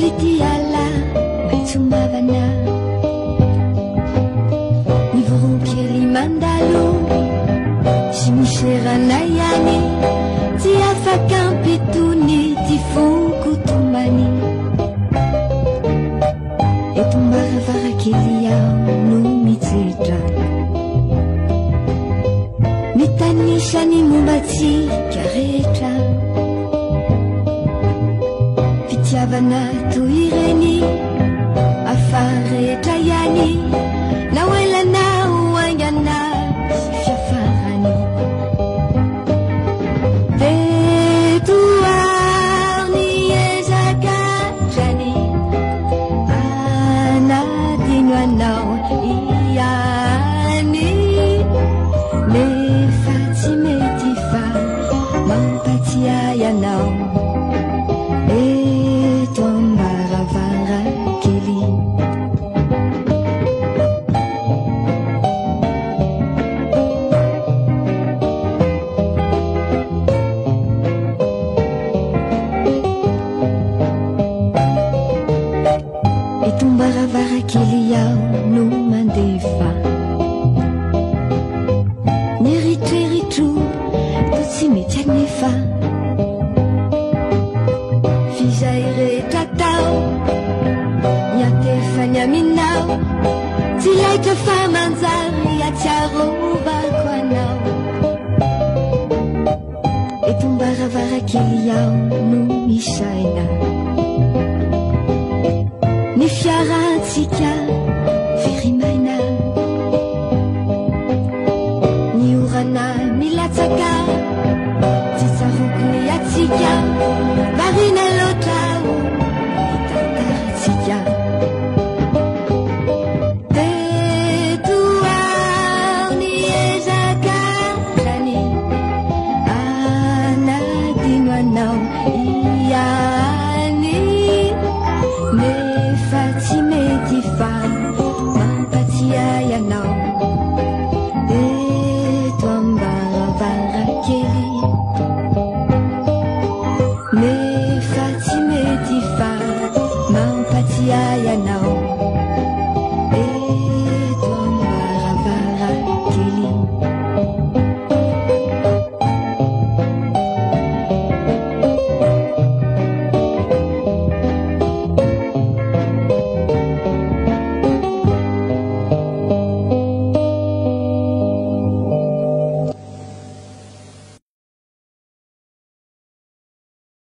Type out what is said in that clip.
vitiala maitsumavana ny voronkely mandalo sy misy rana ihany tsy afaka ampitony ty fonkotomany eto mbaravarakely ao no mijetra mitanisany mombatsika rehetra fitiavana toy ireny afarehetra ihany na oelanao aingana sy fiafarany fetoar ny ezakatrany anadino anao ihany nefa tsy mety fa mampatsiay anao eto mbaravarakely eto mbaravarakely ao no mandefa nyeritrerito to tsy mety anefa fizay rehetra tao nyatefany aminao tsy laitra fa manjary atsiarovako anao eto mbaravarakely ao no misaina ny fiarantsika firimaina ny orana milatsaka tsy tsarokony atsika varina loatra hitantaratsika tetoar ny ezakatrany anadino anao ia